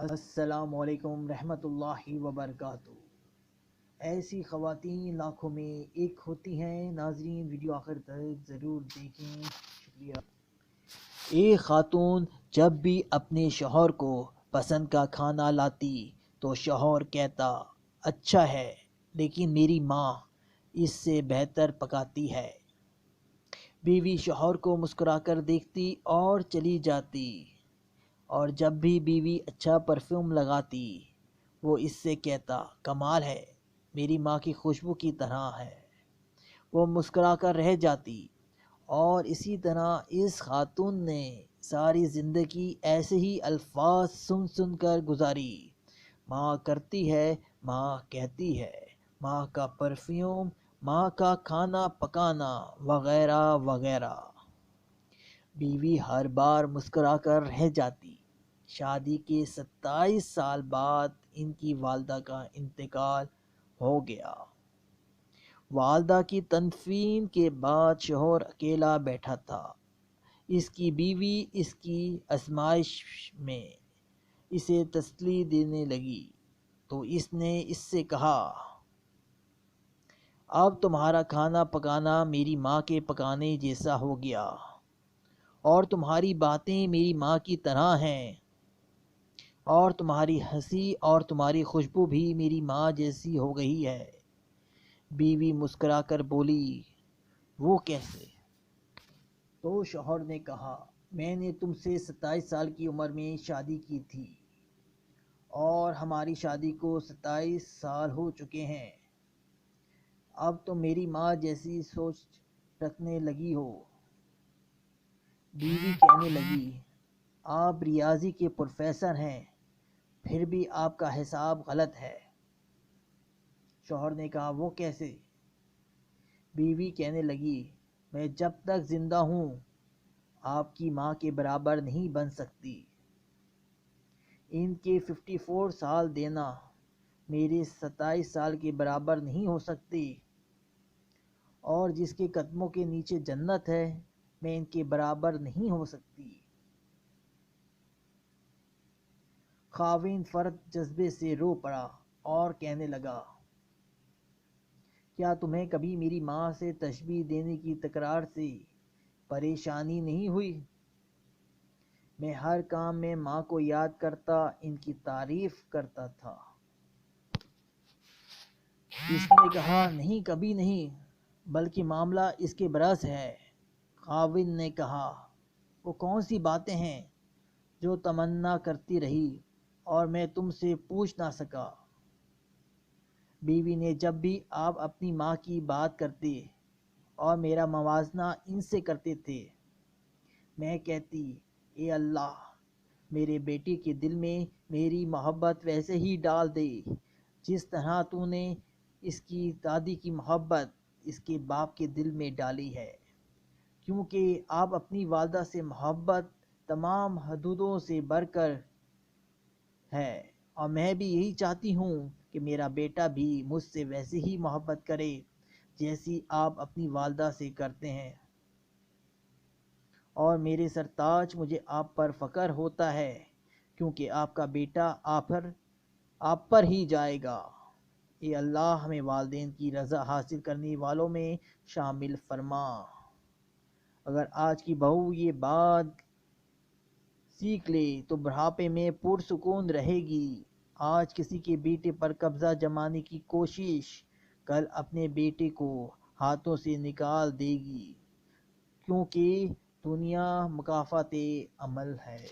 السلام علیکم رحمۃ اللہ وبرکاتہ۔ ایسی خواتین لاکھوں میں ایک ہوتی ہیں۔ ناظرین ویڈیو آخر تک ضرور دیکھیں، شکریہ۔ ایک خاتون جب بھی اپنے شوہر کو پسند کا کھانا لاتی تو شوہر کہتا اچھا ہے، لیکن میری ماں اس سے بہتر پکاتی ہے۔ بیوی شوہر کو مسکرا کر دیکھتی اور چلی جاتی، اور جب بھی بیوی اچھا پرفیوم لگاتی وہ اس سے کہتا کمال ہے، میری ماں کی خوشبو کی طرح ہے۔ وہ مسکرا کر رہ جاتی، اور اسی طرح اس خاتون نے ساری زندگی ایسے ہی الفاظ سن سن کر گزاری۔ ماں کرتی ہے، ماں کہتی ہے، ماں کا پرفیوم، ماں کا کھانا پکانا وغیرہ وغیرہ۔ بیوی ہر بار مسکرا کر رہ جاتی۔ شادی کے 27 سال بعد ان کی والدہ کا انتقال ہو گیا۔ والدہ کی تدفین کے بعد شوہر اکیلا بیٹھا تھا۔ اس کی بیوی اس کی آزمائش میں اسے تسلی دینے لگی تو اس نے اس سے کہا، اب تمہارا کھانا پکانا میری ماں کے پکانے جیسا ہو گیا، اور تمہاری باتیں میری ماں کی طرح ہیں، اور تمہاری ہنسی اور تمہاری خوشبو بھی میری ماں جیسی ہو گئی ہے۔ بیوی مسکرا کر بولی، وہ کیسے؟ تو شوہر نے کہا، میں نے تم سے 27 سال کی عمر میں شادی کی تھی، اور ہماری شادی کو 27 سال ہو چکے ہیں۔ اب تم میری ماں جیسی سوچ رکھنے لگی ہو۔ بیوی کہنے لگی، آپ ریاضی کے پروفیسر ہیں، پھر بھی آپ کا حساب غلط ہے۔ شوہر نے کہا، وہ کیسے؟ بیوی کہنے لگی، میں جب تک زندہ ہوں آپ کی ماں کے برابر نہیں بن سکتی۔ ان کے 54 سال دینا میرے 27 سال کے برابر نہیں ہو سکتی، اور جس کے قدموں کے نیچے جنت ہے میں ان کے برابر نہیں ہو سکتی۔ خاوند فرد جذبے سے رو پڑا اور کہنے لگا، کیا تمہیں کبھی میری ماں سے تشبیہ دینے کی تکرار سے پریشانی نہیں ہوئی؟ میں ہر کام میں ماں کو یاد کرتا، ان کی تعریف کرتا تھا۔ اس نے کہا، نہیں، کبھی نہیں، بلکہ معاملہ اس کے برعکس ہے۔ خاوند نے کہا، وہ کون سی باتیں ہیں جو تمنا کرتی رہی اور میں تم سے پوچھ نہ سکا؟ بیوی نے، جب بھی آپ اپنی ماں کی بات کرتے اور میرا موازنہ ان سے کرتے تھے، میں کہتی، اے اللہ، میرے بیٹے کے دل میں میری محبت ویسے ہی ڈال دے جس طرح تو نے اس کی دادی کی محبت اس کے باپ کے دل میں ڈالی ہے، کیونکہ آپ اپنی والدہ سے محبت تمام حدودوں سے بڑھ کر ہے، اور میں بھی یہی چاہتی ہوں کہ میرا بیٹا بھی مجھ سے ویسے ہی محبت کرے جیسی آپ اپنی والدہ سے کرتے ہیں، اور میرے سرتاج مجھے آپ پر فخر ہوتا ہے کیونکہ آپ کا بیٹا آپ پر ہی جائے گا۔ اے اللہ، ہمیں والدین کی رضا حاصل کرنے والوں میں شامل فرما۔ اگر آج کی بہو یہ بات سیکھ لے تو بڑھاپے میں پرسکون رہے گی۔ آج کسی کے بیٹے پر قبضہ جمانے کی کوشش کل اپنے بیٹے کو ہاتھوں سے نکال دے گی، کیونکہ دنیا مکافات عمل ہے۔